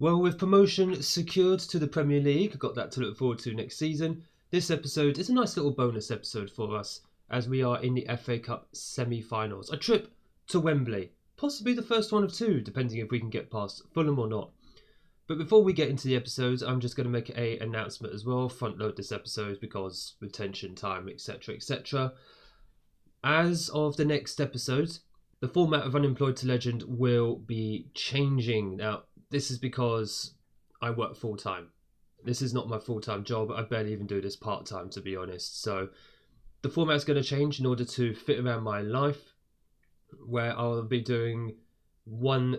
Well, with promotion secured to the Premier League, got that to look forward to next season, this episode is a nice little bonus episode for us as we are in the FA Cup semi-finals. A trip to Wembley, possibly the first one of two, depending if we can get past Fulham or not. But before we get into the episodes, I'm just going to make an announcement as well, front load this episode because retention time, etc, etc. As of the next episode, the format of Unemployed to Legend will be changing. Now, this is because I work full-time. This is not my full-time job. I barely even do this part-time, to be honest. So the format is going to change in order to fit around my life, where I'll be doing one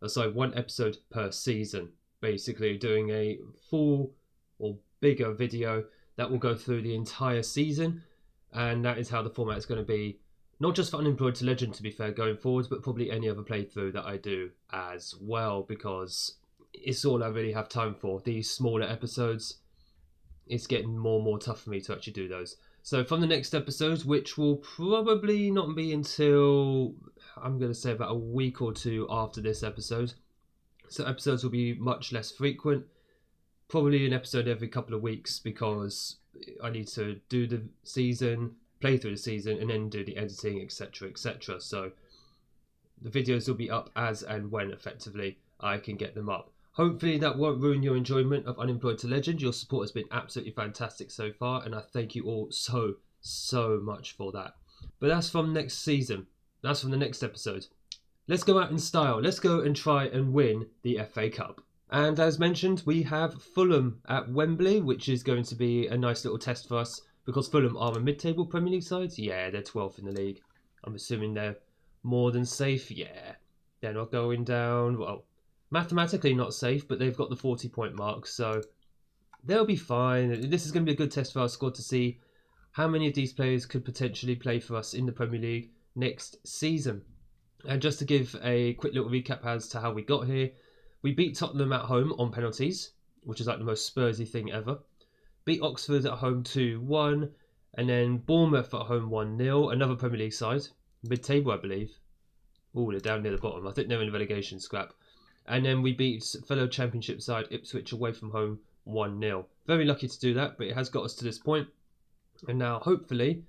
episode per season. Basically doing a full or bigger video that will go through the entire season. And that is how the format is going to be. Not just for Unemployed to Legend, to be fair, going forwards, but probably any other playthrough that I do as well, because it's all I really have time for. These smaller episodes, it's getting more and more tough for me to actually do those. So from the next episode, which will probably not be until, I'm going to say about a week or two after this episode. So episodes will be much less frequent. Probably an episode every couple of weeks because I need to do the season, play through the season, and then do the editing, etc, etc. So the videos will be up as and when effectively I can get them up. Hopefully that won't ruin your enjoyment of Unemployed to Legend. Your support has been absolutely fantastic so far, and I thank you all so much for that. But that's from next season. That's from the next episode. Let's go out in style. Let's go and try and win the FA Cup. And as mentioned, we have Fulham at Wembley, which is going to be a nice little test for us because Fulham are a mid-table Premier League side. Yeah, they're 12th in the league. I'm assuming they're more than safe. Yeah, they're not going down. Well, mathematically not safe, but they've got the 40-point mark, so they'll be fine. This is going to be a good test for our squad to see how many of these players could potentially play for us in the Premier League next season. And just to give a quick little recap as to how we got here, we beat Tottenham at home on penalties, which is like the most Spursy thing ever. Beat Oxford at home 2-1, and then Bournemouth at home 1-0, another Premier League side, mid-table I believe. Oh, they're down near the bottom. I think they're in relegation scrap. And then we beat fellow Championship side Ipswich away from home 1-0. Very lucky to do that, but it has got us to this point. And now, hopefully,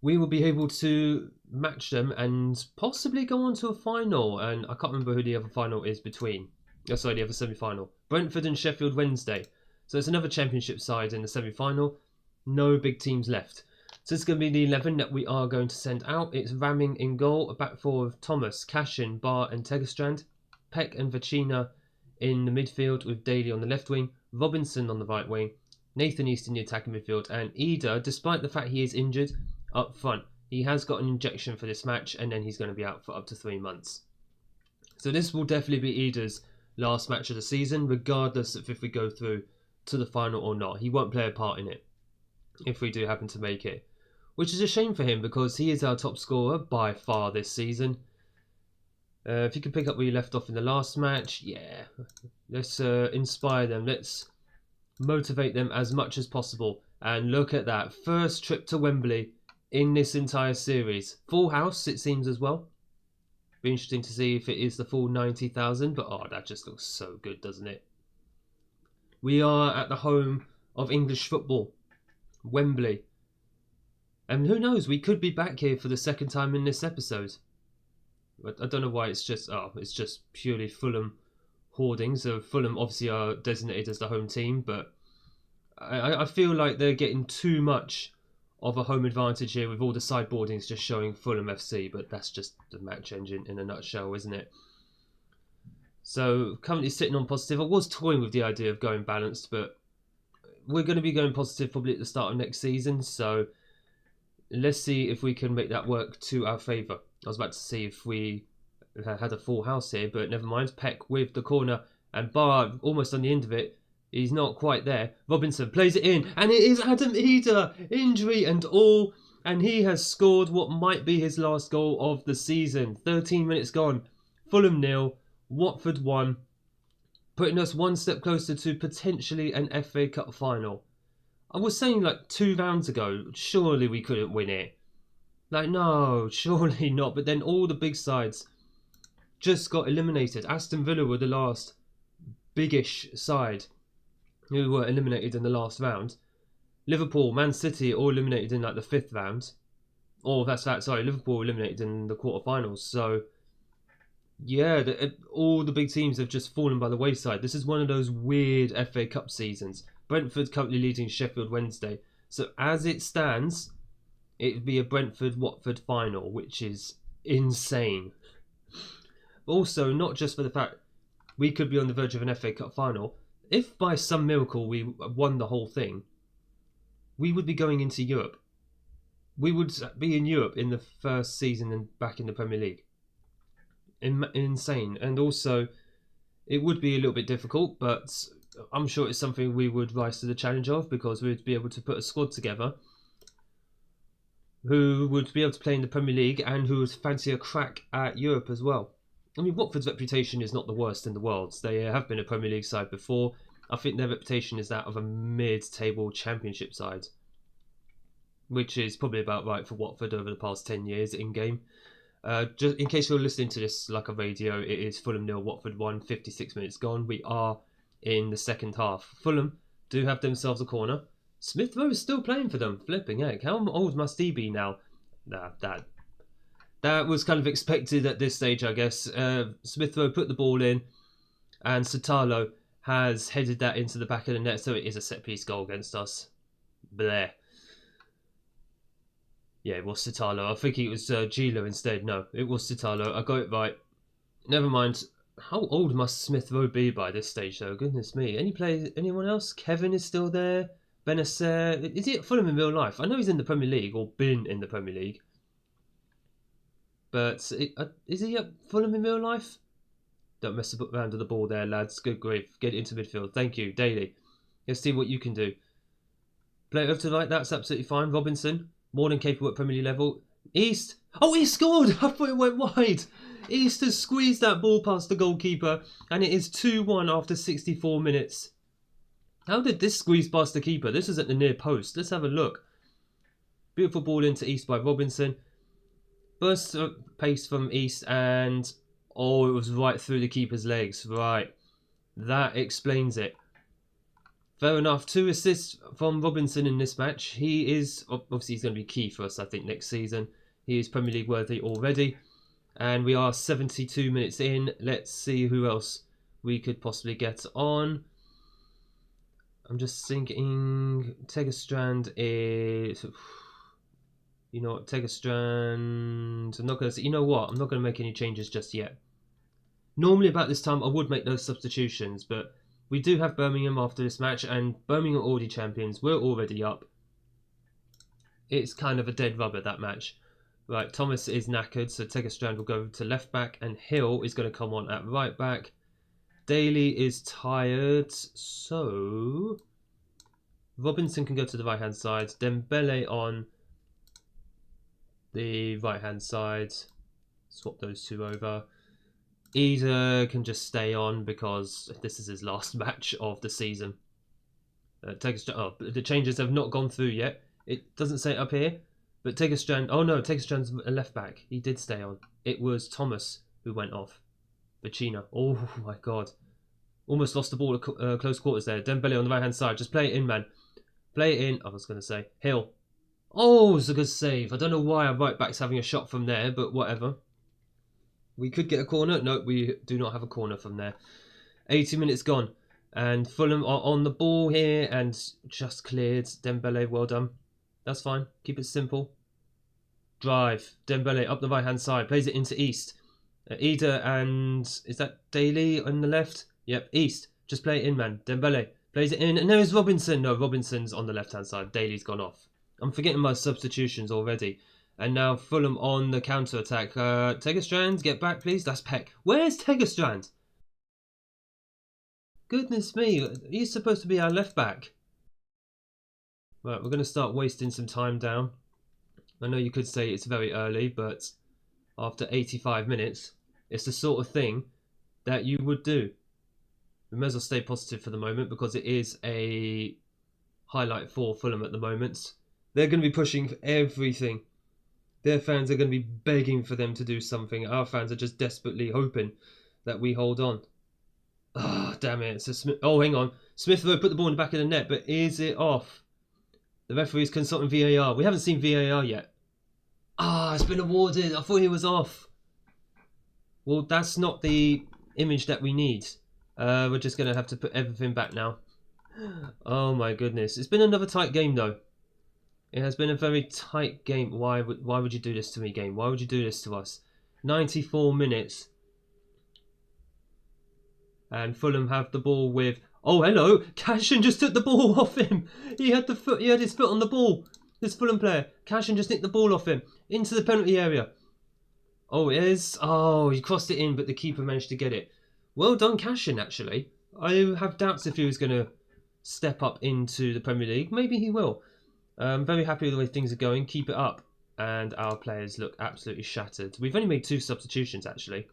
we will be able to match them and possibly go on to a final. And I can't remember who the other final is between. Oh, sorry, the other semi-final. Brentford and Sheffield Wednesday. So it's another Championship side in the semi-final. No big teams left. So it's going to be the 11 that we are going to send out. It's Ramming in goal, a back four of Thomas, Cashin, Barr and Tegerstrand. Peck and Vecina in the midfield with Daly on the left wing, Robinson on the right wing, Nathan East in the attacking midfield, and Ida, despite the fact he is injured, up front. He has got an injection for this match and then he's going to be out for up to 3 months. So this will definitely be Ida's last match of the season, regardless of if we go through to the final or not. He won't play a part in it if we do happen to make it, which is a shame for him because he is our top scorer by far this season. If you can pick up where you left off in the last match, yeah, let's inspire them. Let's motivate them as much as possible. And look at that. First trip to Wembley in this entire series. Full house, it seems, as well. Be interesting to see if it is the full 90,000. But, oh, that just looks so good, doesn't it? We are at the home of English football. Wembley. And who knows, we could be back here for the second time in this episode. I don't know why it's just purely Fulham hoardings. So Fulham obviously are designated as the home team, but I feel like they're getting too much of a home advantage here with all the sideboardings just showing Fulham FC, but that's just the match engine in a nutshell, isn't it? So currently sitting on positive. I was toying with the idea of going balanced, but we're going to be going positive probably at the start of next season, so let's see if we can make that work to our favour. I was about to see if we had a full house here, but never mind. Peck with the corner and Barr almost on the end of it. He's not quite there. Robinson plays it in and it is Adam Ida, injury and all. And he has scored what might be his last goal of the season. 13 minutes gone. Fulham 0, Watford 1. Putting us one step closer to potentially an FA Cup final. I was saying like 2 rounds ago, surely we couldn't win it. Like, no, surely not. But then all the big sides just got eliminated. Aston Villa were the last biggish side who were eliminated in the last round. Liverpool, Man City all eliminated in like the 5th round. Liverpool eliminated in the quarterfinals. So, yeah, all the big teams have just fallen by the wayside. This is one of those weird FA Cup seasons. Brentford currently leading Sheffield Wednesday. So, as it stands, it would be a Brentford-Watford final, which is insane. Also, not just for the fact we could be on the verge of an FA Cup final. If by some miracle we won the whole thing, we would be going into Europe. We would be in Europe in the first season and back in the Premier League. Insane. And also, it would be a little bit difficult, but I'm sure it's something we would rise to the challenge of, because we'd be able to put a squad together who would be able to play in the Premier League and who would fancy a crack at Europe as well. I mean, Watford's reputation is not the worst in the world. They have been a Premier League side before. I think their reputation is that of a mid-table Championship side, which is probably about right for Watford over the past 10 years in-game. Just in case you're listening to this like a radio, it is Fulham 0, Watford 1, 56 minutes gone. We are in the second half. Fulham do have themselves a corner. Smith Rowe is still playing for them. Flipping heck. How old must he be now? That was kind of expected at this stage, I guess. Smith Rowe put the ball in, and Sotalo has headed that into the back of the net, so it is a set-piece goal against us. Bleh. Yeah, it was Sotalo. I think it was Gila instead. No, it was Sotalo. I got it right. Never mind. How old must Smith Rowe be by this stage, though? Goodness me. Anyone else? Kevin is still there. Benacer. Is he at Fulham in real life? I know he's in the Premier League, or been in the Premier League. But is he at Fulham in real life? Don't mess around with the ball there, lads. Good grief. Get it into midfield. Thank you, Daly. Let's see what you can do. Play it over to the right. That's absolutely fine. Robinson, more than capable at Premier League level. East. Oh, he scored! I thought it went wide. East has squeezed that ball past the goalkeeper, and it is 2-1 after 64 minutes. How did this squeeze past the keeper? This is at the near post. Let's have a look. Beautiful ball into East by Robinson. Burst of pace from East, and oh, it was right through the keeper's legs. Right. That explains it. Fair enough. 2 assists from Robinson in this match. He is, obviously he's going to be key for us, I think, next season. He is Premier League worthy already. And we are 72 minutes in. Let's see who else we could possibly get on. I'm just thinking Tegerstrand is... You know what, Tegerstrand... I'm not going to say... You know what, I'm not going to make any changes just yet. Normally about this time I would make those substitutions, but we do have Birmingham after this match, and Birmingham are already champions. We're already up. It's kind of a dead rubber, that match. Right, Thomas is knackered, so Tegerstrand will go to left back, and Hill is going to come on at right back. Daly is tired, so... Robinson can go to the right-hand side. Dembele on the right-hand side. Swap those two over. Ida can just stay on because this is his last match of the season. The changes have not gone through yet. It doesn't say it up here, but Tegerstrand... Oh no, Tegerstrand's a left back. He did stay on. It was Thomas who went off. Vecina. Oh my god. Almost lost the ball at close quarters there. Dembele on the right-hand side. Just play it in, man. Play it in. I was going to say Hill. Oh, it's a good save. I don't know why our right back's having a shot from there, but whatever. We could get a corner. No, we do not have a corner from there. 80 minutes gone. And Fulham are on the ball here and just cleared. Dembele, well done. That's fine. Keep it simple. Drive. Dembele up the right-hand side. Plays it into East. Ida and... Is that Daly on the left? Yep, East. Just play it in, man. Dembele plays it in. And there's Robinson. No, Robinson's on the left-hand side. Daly's gone off. I'm forgetting my substitutions already. And now Fulham on the counter-attack. Tegerstrand, get back, please. That's Peck. Where's Tegerstrand? Goodness me. He's supposed to be our left-back. Right, we're going to start wasting some time down. I know you could say it's very early, but after 85 minutes, it's the sort of thing that you would do. We may as well stay positive for the moment because it is a highlight for Fulham at the moment. They're going to be pushing for everything. Their fans are going to be begging for them to do something. Our fans are just desperately hoping that we hold on. Oh, damn it. So Smith. Oh, hang on. Smith Rowe put the ball in the back of the net, but is it off? The referee's consulting VAR. We haven't seen VAR yet. Ah, it's been awarded. I thought he was off. Well, that's not the image that we need. We're just going to have to put everything back now. Oh my goodness. It's been another tight game though. It has been a very tight game. Why would you do this to me, game? Why would you do this to us? 94 minutes. And Fulham have the ball with... Oh, hello. Cashin just took the ball off him. He had his foot on the ball. This Fulham player. Cashin just nicked the ball off him. Into the penalty area. Oh, it is. Oh, he crossed it in, but the keeper managed to get it. Well done, Cashin, actually. I have doubts if he was going to step up into the Premier League. Maybe he will. I'm very happy with the way things are going. Keep it up. And our players look absolutely shattered. We've only made 2 substitutions, actually.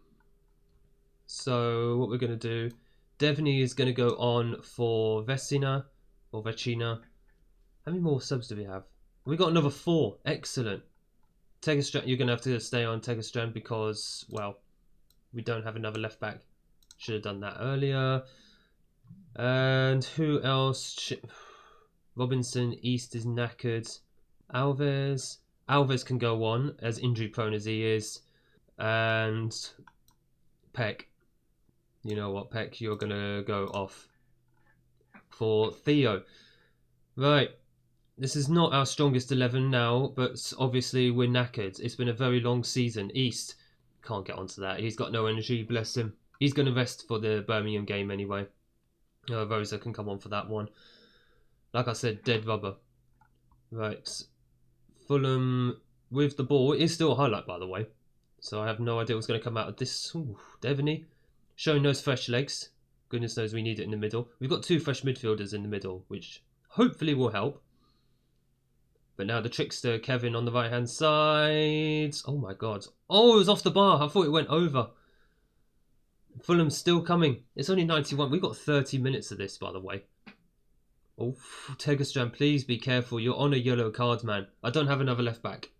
So what we're going to do... Devney is going to go on for Vecina. Or Vecina. How many more subs do we have? We got another 4. Excellent. Tegerstrand, you're going to have to stay on Tegerstrand because, well, we don't have another left back. Should have done that earlier. And who else? Robinson, East is knackered. Alves. Alves can go on, as injury prone as he is. And Peck. You know what, Peck, you're going to go off for Theo. Right. This is not our strongest 11 now, but obviously we're knackered. It's been a very long season. East, can't get onto that. He's got no energy, bless him. He's going to rest for the Birmingham game anyway. Rosa can come on for that one. Like I said, dead rubber. Right. Fulham with the ball. It is still a highlight, by the way. So I have no idea what's going to come out of this. Ooh, Devney. Showing those fresh legs. Goodness knows we need it in the middle. We've got 2 fresh midfielders in the middle, which hopefully will help. But now the trickster, Kevin, on the right-hand side. Oh, my God. Oh, it was off the bar. I thought it went over. Fulham's still coming. It's only 91. We've got 30 minutes of this, by the way. Oh, Tegerstrand, please be careful. You're on a yellow card, man. I don't have another left back.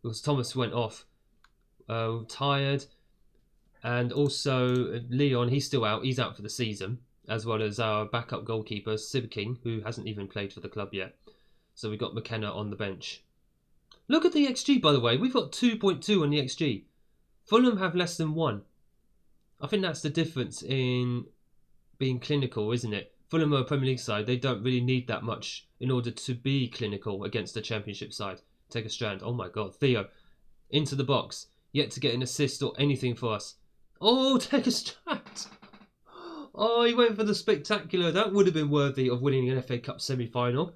Because Thomas went off. Tired. And also, Leon, he's still out. He's out for the season. As well as our backup goalkeeper, Sibiking, who hasn't even played for the club yet. So we got McKenna on the bench. Look at the XG, by the way. We've got 2.2 on the XG. Fulham have less than 1. I think that's the difference in being clinical, isn't it? Fulham are a Premier League side. They don't really need that much in order to be clinical against the Championship side. Take a strand. Oh my God. Theo. Into the box. Yet to get an assist or anything for us. Oh, take a strand. Oh, he went for the spectacular. That would have been worthy of winning an FA Cup semi-final.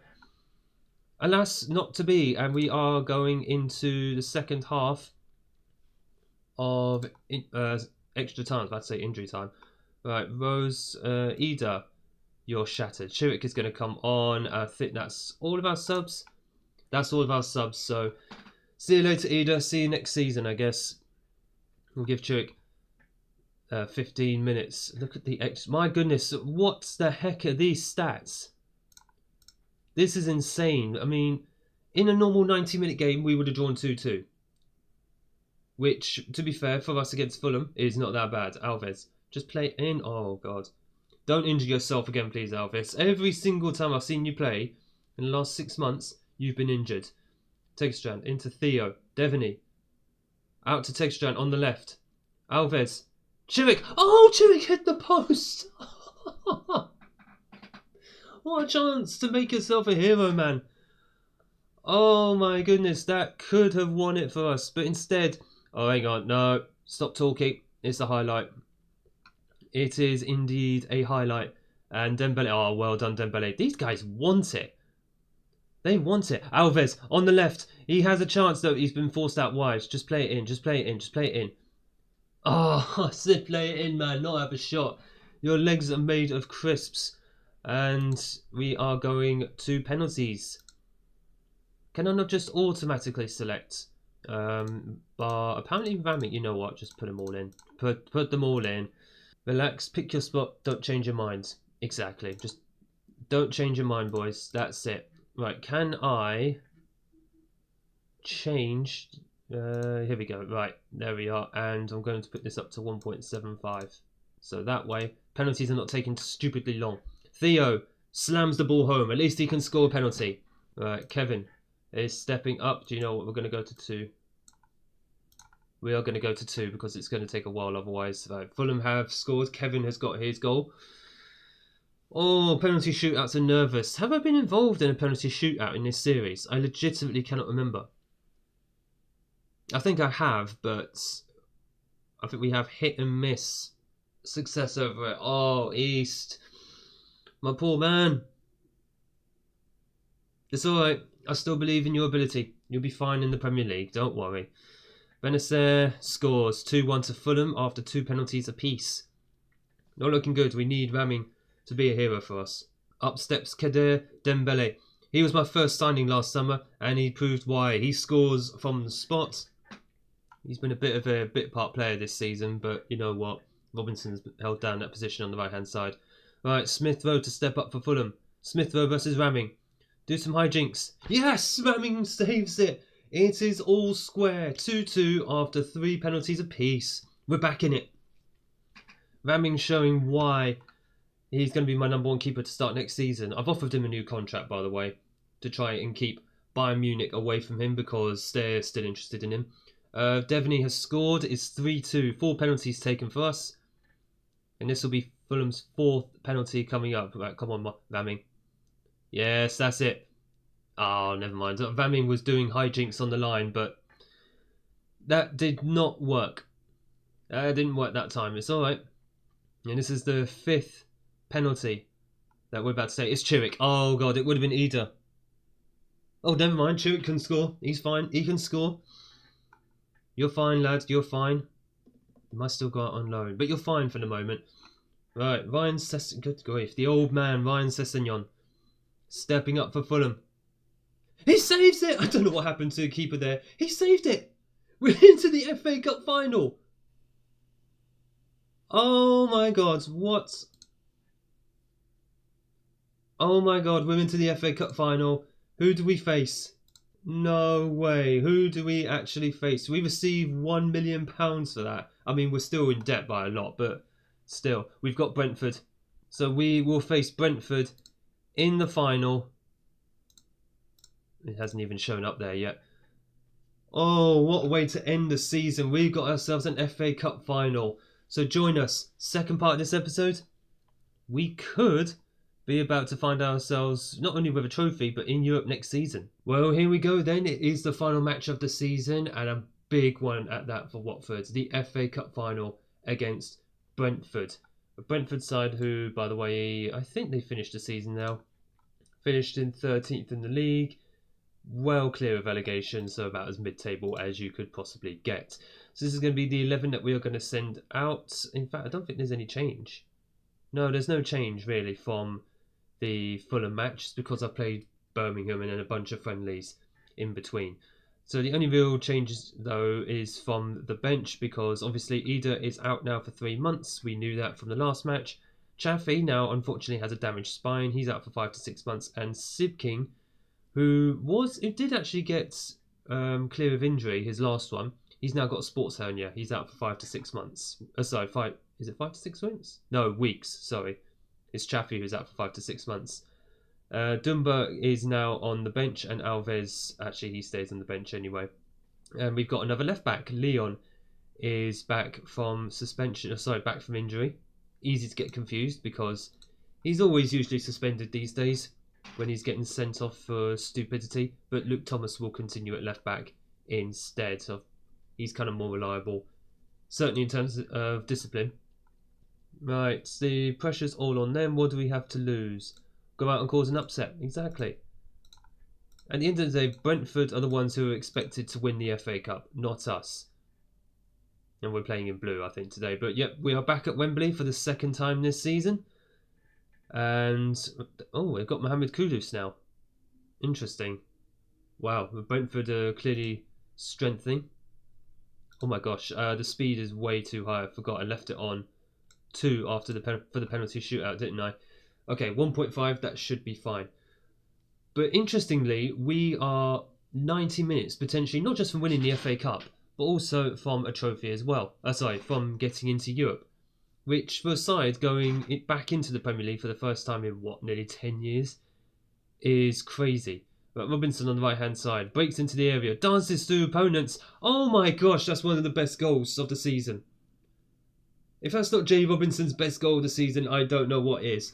Alas, not to be, and we are going into the second half of extra time. I was about to say injury time. Right, Rose, Ida, you're shattered. Chiric is going to come on. I think that's all of our subs. That's all of our subs, so see you later, Ida. See you next season, I guess. We'll give Chiric 15 minutes. Look at the extra. My goodness, what the heck are these stats? This is insane. I mean, in a normal 90-minute game, we would have drawn 2-2. Which, to be fair, for us against Fulham, is not that bad. Alves, just play in. Oh, God. Don't injure yourself again, please, Alves. Every single time I've seen you play, in the last 6 months, you've been injured. Tegstrand, into Theo. Devney. Out to Tegstrand on the left. Alves. Chiric. Oh, Chiric hit the post. What a chance to make yourself a hero, man. Oh my goodness, that could have won it for us. But instead, oh hang on, no, stop talking. It's a highlight. It is indeed a highlight. And Dembele, oh well done Dembele. These guys want it. They want it. Alves on the left. He has a chance though. He's been forced out wide. Just play it in, just play it in, just play it in. Oh, I said play it in, man, not have a shot. Your legs are made of crisps. And we are going to penalties. Can I not just automatically select? But apparently Ramic, you know what? Just put them all in. Put them all in. Relax, pick your spot. Don't change your minds. Exactly. Just don't change your mind, boys. That's it. Right, can I change? Here we go. Right, there we are. And I'm going to put this up to 1.75. So that way, penalties are not taking stupidly long. Theo slams the ball home. At least he can score a penalty. Right, Kevin is stepping up. Do you know what? We're going to go to 2. We are going to go to 2 because it's going to take a while otherwise. Fulham have scored. Kevin has got his goal. Oh, penalty shootouts are nervous. Have I been involved in a penalty shootout in this series? I legitimately cannot remember. I think I have, but I think we have hit and miss success over it. Oh, East. My poor man. It's alright. I still believe in your ability. You'll be fine in the Premier League. Don't worry. Benacer scores 2-1 to Fulham after 2 penalties apiece. Not looking good. We need Ramming to be a hero for us. Up steps Kader Dembele. He was my first signing last summer and he proved why. He scores from the spot. He's been a bit of a bit part player this season, but you know what? Robinson's held down that position on the right hand side. Right, Smith Rowe to step up for Fulham. Smith Rowe versus Ramming. Do some hijinks. Yes! Ramming saves it. It is all square. 2-2 after 3 penalties apiece. We're back in it. Ramming showing why he's going to be my number 1 keeper to start next season. I've offered him a new contract, by the way, to try and keep Bayern Munich away from him because they're still interested in him. Devaney has scored. It's 3-2. 4 penalties taken for us. And this will be Fulham's 4th penalty coming up. Right, come on, Ramming. Yes, that's it. Oh, never mind. Ramming was doing hijinks on the line, but that did not work. It didn't work that time. It's alright. And this is the 5th penalty that we're about to say. It's Chiric. Oh, God, it would have been Ida. Oh, never mind. Chiric can score. He's fine. He can score. You're fine, lad. You're fine. You might still go out on loan, but you're fine for the moment. Right, Ryan Sessegnon. Good grief. The old man, Ryan Sessegnon, stepping up for Fulham. He saves it! I don't know what happened to the keeper there. He saved it! We're into the FA Cup final. Oh my God, what? Oh my God, we're into the FA Cup final. Who do we face? No way. Who do we actually face? We receive £1 million for that. I mean, we're still in debt by a lot, but still. We've got Brentford. So we will face Brentford in the final. It hasn't even shown up there yet. Oh, what a way to end the season. We've got ourselves an FA Cup final. So join us. Second part of this episode. We could be about to find ourselves not only with a trophy, but in Europe next season. Well, here we go then. It is the final match of the season, and a big one at that for Watford. The FA Cup final against Brentford. A Brentford side who, by the way, I think they finished the season now. Finished in 13th in the league. Well clear of relegation, so about as mid-table as you could possibly get. So this is going to be the 11 that we are going to send out. In fact, I don't think there's any change. No, there's no change really from the Fulham match. It's because I played Birmingham and then a bunch of friendlies in between. So the only real changes though is from the bench, because obviously Ida is out now for 3 months. We knew that from the last match. Chaffee now unfortunately has a damaged spine. He's out for 5 to 6 months. And Sibking, who did actually get clear of injury, his last one. He's now got a sports hernia. He's out for 5 to 6 months. Is it 5 to 6 months? No, weeks, sorry. It's Chaffee who's out for 5 to 6 months. Dunbar is now on the bench, and Alves, actually he stays on the bench anyway. And we've got another left back. Leon is back from suspension, back from injury. Easy to get confused because he's always usually suspended these days when he's getting sent off for stupidity. But Luke Thomas will continue at left back instead. So he's kind of more reliable, certainly in terms of discipline. Right, the pressure's all on them. What do we have to lose? Go out and cause an upset. Exactly. At the end of the day, Brentford are the ones who are expected to win the FA Cup, not us. And we're playing in blue, I think, today. But yep, we are back at Wembley for the 2nd time this season. And, oh, we've got Mohamed Kudus now. Interesting. Wow, Brentford are clearly strengthening. Oh my gosh, the speed is way too high. I forgot I left it on 2 after for the penalty shootout, didn't I? Okay, 1.5, that should be fine. But interestingly, we are 90 minutes potentially, not just from winning the FA Cup, but also from a trophy as well. From getting into Europe. which for a side going back into the Premier League for the first time in nearly 10 years, is crazy. But Robinson on the right hand side breaks into the area, dances through opponents. Oh my gosh, that's one of the best goals of the season. If that's not Jay Robinson's best goal of the season, I don't know what is.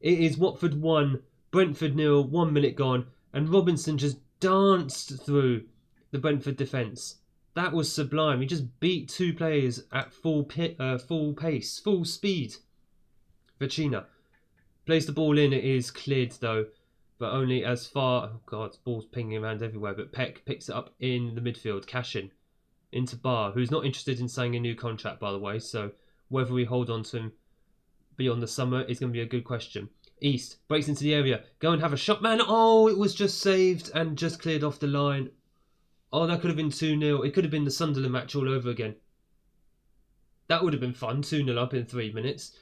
It is Watford 1, Brentford 0, 1 minute gone, and Robinson just danced through the Brentford defence. That was sublime. He just beat two players at full pace, full speed. Vecina plays the ball in. It is cleared though, but only as far. Oh God, ball's pinging around everywhere. But Peck picks it up in the midfield. Cashin into Barr, who's not interested in signing a new contract, by the way. So whether we hold on to him beyond the summer is going to be a good question. East breaks into the area. Go and have a shot, man. Oh, it was just saved and just cleared off the line. Oh, that could have been 2-0. It could have been the Sunderland match all over again. That would have been fun. 2-0 up in 3 minutes.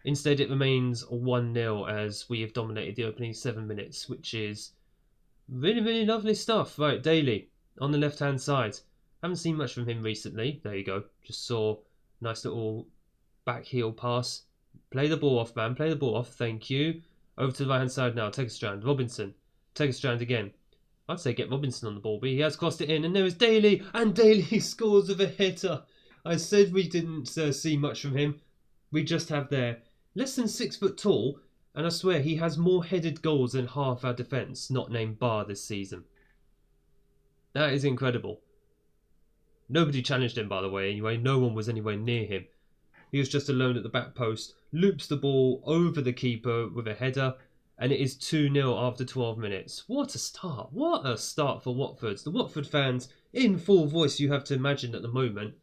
Instead, it remains 1-0 as we have dominated the opening 7 minutes, which is really, really lovely stuff. Right, Daly on the left-hand side. Haven't seen much from him recently. There you go. Just saw nice little back heel pass. Play the ball off, man. Play the ball off. Thank you. Over to the right-hand side now. Take a strand. Robinson. Take a strand again. I'd say get Robinson on the ball, but he has crossed it in. And there is Daly. And Daly scores with a header. I said we didn't see much from him. We just have there. Less than 6 foot tall. And I swear he has more headed goals than half our defence, not named Barr, this season. That is incredible. Nobody challenged him, by the way, anyway. No one was anywhere near him. He was just alone at the back post. Loops the ball over the keeper with a header. And it is 2-0 after 12 minutes. What a start. What a start for Watford. The Watford fans in full voice, you have to imagine at the moment.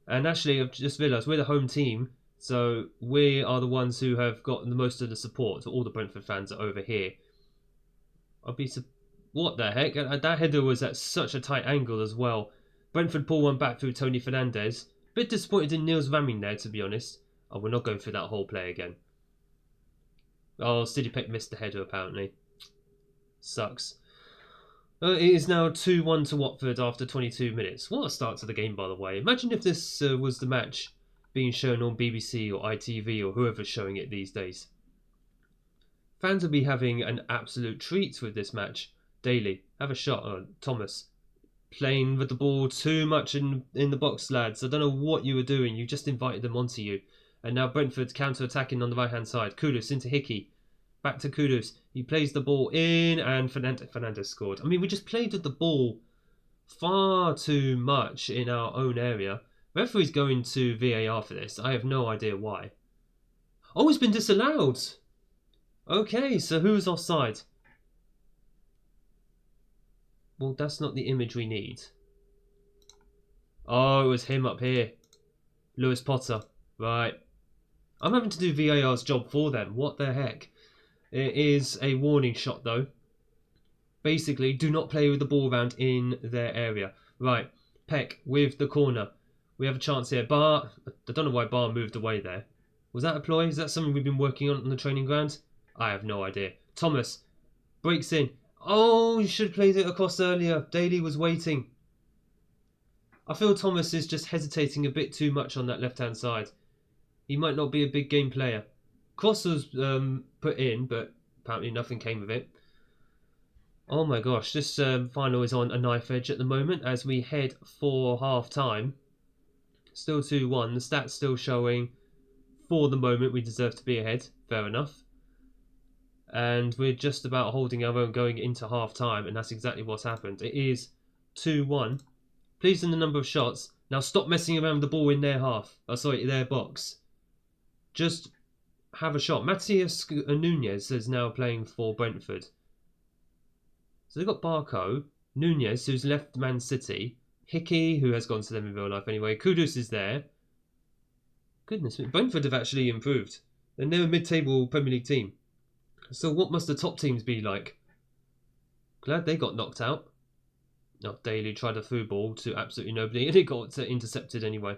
And actually, I've just realised we're the home team. So we are the ones who have gotten the most of the support. So all the Brentford fans are over here. What the heck? That header was at such a tight angle as well. Brentford pull one back through Tony Fernandes. Bit disappointed in Niels Vamming there, to be honest. Oh, we're not going through that whole play again. Oh, Sidipeck missed the header, apparently. Sucks. It is now 2-1 to Watford after 22 minutes. What a start to the game, by the way. Imagine if this was the match being shown on BBC or ITV or whoever's showing it these days. Fans will be having an absolute treat with this match. Daly, have a shot. Thomas, playing with the ball too much in the box, lads. I don't know what you were doing. You just invited them onto you. And now Brentford counter-attacking on the right-hand side. Kudus into Hickey. Back to Kudus. He plays the ball in and Fernandes scored. I mean, we just played with the ball far too much in our own area. Referee's going to VAR for this. I have no idea why. Oh, it's been disallowed. Okay, so who's offside? Well, that's not the image we need. Oh, it was him up here. Lewis Potter. Right. I'm having to do VAR's job for them. What the heck? It is a warning shot, though. Basically, do not play with the ball around in their area. Right. Peck with the corner. We have a chance here. Barr. I don't know why Barr moved away there. Was that a ploy? Is that something we've been working on the training ground? I have no idea. Thomas breaks in. Oh, you should have played it across earlier. Daly was waiting. I feel Thomas is just hesitating a bit too much on that left-hand side. He might not be a big game player. Cross was put in, but apparently nothing came of it. Oh my gosh, this final is on a knife edge at the moment as we head for half-time. Still 2-1. The stats still showing for the moment we deserve to be ahead. Fair enough. And we're just about holding our own going into half-time, and that's exactly what's happened. It is 2-1. Pleased in the number of shots. Now stop messing around with the ball in their half. Oh, sorry, their box. Just have a shot. Matías Núñez is now playing for Brentford. So they've got Barco, Núñez, who's left Man City, Hickey, who has gone to them in real life anyway. Kudus is there. Goodness me, Brentford have actually improved. And they're a mid-table Premier League team. So what must the top teams be like? Glad they got knocked out. No, Daly tried a through ball to absolutely nobody, and it got intercepted anyway.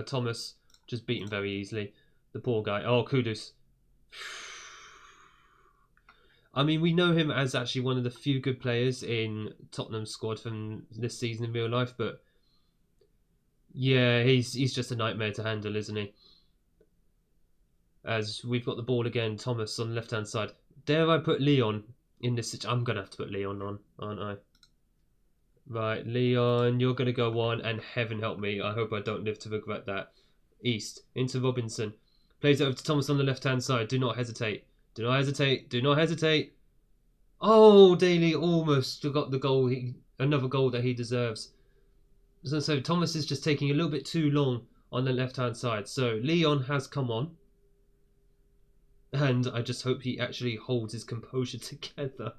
Thomas just beaten very easily. The poor guy. Oh, Kudus. I mean, we know him as actually one of the few good players in Tottenham's squad from this season in real life, but Yeah, he's just a nightmare to handle, isn't he? As we've got the ball again, Thomas on the left-hand side. Dare I put Leon in this situation? I'm going to have to put Leon on, aren't I? Right, Leon, you're going to go on, and heaven help me, I hope I don't live to regret that. East, into Robinson. Plays it over to Thomas on the left-hand side. Do not hesitate. Do not hesitate. Do not hesitate. Oh, Daly almost got the goal. Another goal that he deserves. So Thomas is just taking a little bit too long on the left-hand side. So Leon has come on. And I just hope he actually holds his composure together.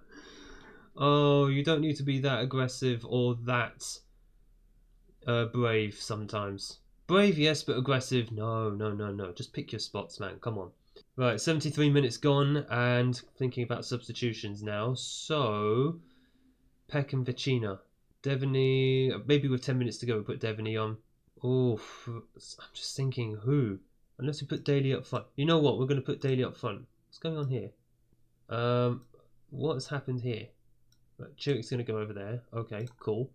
Oh, you don't need to be that aggressive or that brave sometimes. Brave, yes, but aggressive, no. Just pick your spots, man. Come on. Right, 73 minutes gone, and thinking about substitutions now. So, Peck and Vecina. Devaney, maybe with 10 minutes to go, we'll put Devaney on. Oh, I'm just thinking who? Unless we put Daly up front. You know what? We're going to put Daly up front. What's going on here? What has happened here? Right, Chirik's going to go over there. Okay, cool.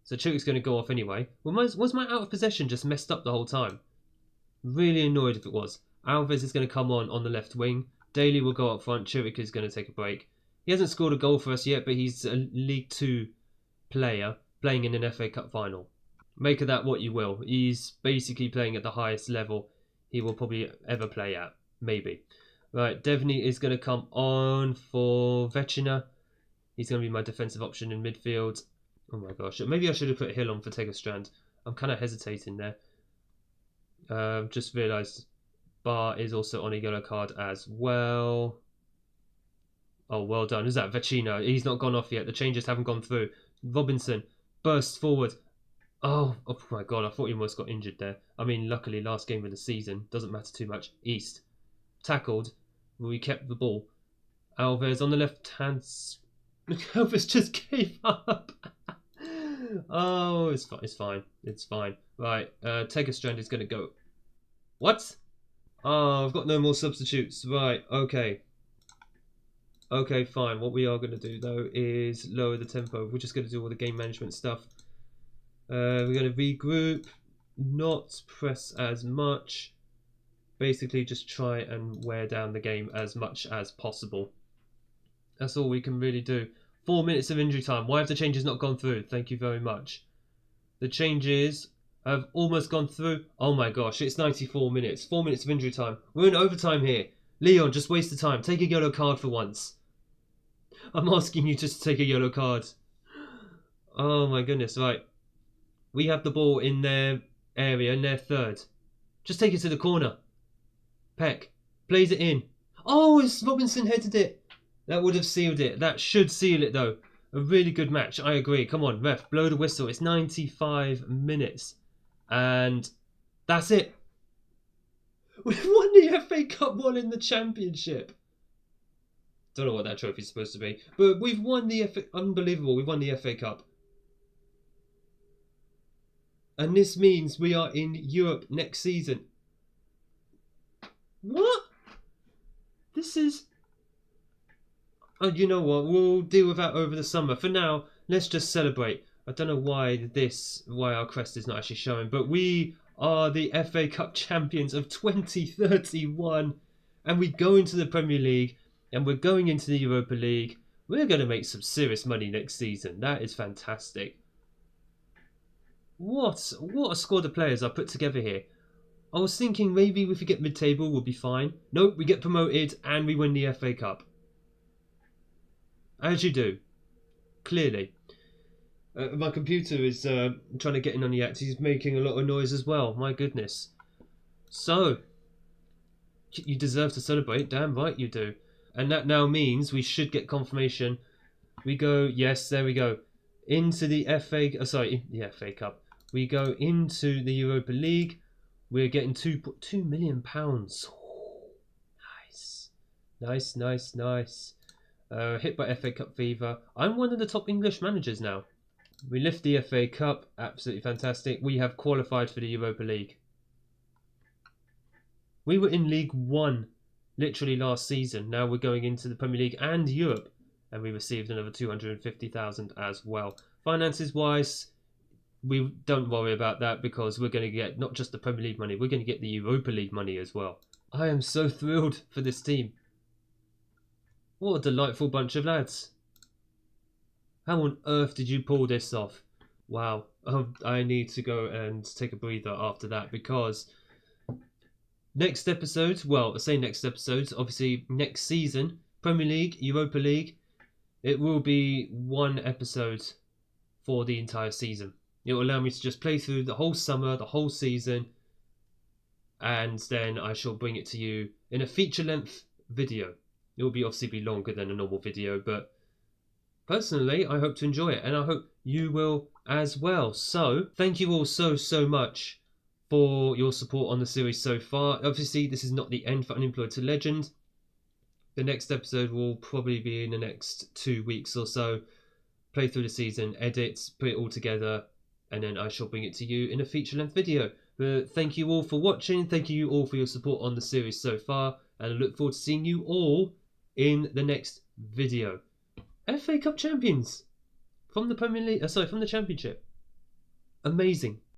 So Chirik's going to go off anyway. Well, was my out of possession just messed up the whole time? Really annoyed if it was. Alves is going to come on the left wing. Daly will go up front. Chirik is going to take a break. He hasn't scored a goal for us yet, but he's a League 2 player playing in an FA Cup final. Make of that what you will. He's basically playing at the highest level he will probably ever play at. Maybe. Right, Devaney is going to come on for Vecina. He's going to be my defensive option in midfield. Oh my gosh. Maybe I should have put Hill on for Tegerstrand. I'm kind of hesitating there. Just realised Bar is also on a yellow card as well. Oh, well done. Is that Vecina? He's not gone off yet. The changes haven't gone through. Robinson bursts forward. Oh my god. I thought he almost got injured there. I mean, luckily, last game of the season. Doesn't matter too much. East. Tackled. We kept the ball. Alves on the left hand. Alves just gave up. Oh, it's fine. It's fine. Right. Tegerstrand is going to go. What? Oh, I've got no more substitutes. Right, okay. Okay, fine. What we are going to do, though, is lower the tempo. We're just going to do all the game management stuff. We're going to regroup, not press as much. Basically, just try and wear down the game as much as possible. That's all we can really do. 4 minutes of injury time. Why have the changes not gone through? Thank you very much. The changes have almost gone through. Oh my gosh, it's 94 minutes. 4 minutes of injury time. We're in overtime here. Leon, just waste the time. Take a yellow card for once. I'm asking you just to take a yellow card. Oh my goodness, right. We have the ball in their area, in their third. Just take it to the corner. Peck plays it in. Oh, it's Robinson headed it. That would have sealed it. That should seal it though. A really good match, I agree. Come on, ref, blow the whistle. It's 95 minutes. And that's it. We've won the FA Cup while in the Championship. Don't know what that trophy's supposed to be. But we've won the FA... Unbelievable, we've won the FA Cup. And this means we are in Europe next season. What? This is... Oh, you know what? We'll deal with that over the summer. For now, let's just celebrate. I don't know why our crest is not actually showing, but we are the FA Cup champions of 2031, and we go into the Premier League, and we're going into the Europa League. We're going to make some serious money next season. That is fantastic. What a squad of players I put together here. I was thinking maybe if we get mid-table, we'll be fine. Nope, we get promoted, and we win the FA Cup. As you do. Clearly. My computer is trying to get in on the act. He's making a lot of noise as well. My goodness. So, you deserve to celebrate. Damn right you do. And that now means we should get confirmation. We go, yes, there we go. Into the the FA Cup. We go into the Europa League. We're getting £2 million. Nice. Hit by FA Cup fever. I'm one of the top English managers now. We lift the FA Cup. Absolutely fantastic. We have qualified for the Europa League. We were in League 1 literally last season. Now we're going into the Premier League and Europe. And we received another 250,000 as well. Finances wise, we don't worry about that because we're going to get not just the Premier League money, we're going to get the Europa League money as well. I am so thrilled for this team. What a delightful bunch of lads. How on earth did you pull this off? Wow. I need to go and take a breather after that because next episode, well, I say next episode, obviously next season, Premier League, Europa League, it will be one episode for the entire season. It will allow me to just play through the whole summer, the whole season, and then I shall bring it to you in a feature-length video. It will obviously be longer than a normal video, but personally, I hope to enjoy it, and I hope you will as well. So, thank you all so much for your support on the series so far. Obviously, this is not the end for Unemployed to Legend. The next episode will probably be in the next 2 weeks or so. Play through the season, edit, put it all together, and then I shall bring it to you in a feature-length video. But thank you all for watching. Thank you all for your support on the series so far, and I look forward to seeing you all in the next video. FA Cup champions from the Premier League, from the Championship. Amazing.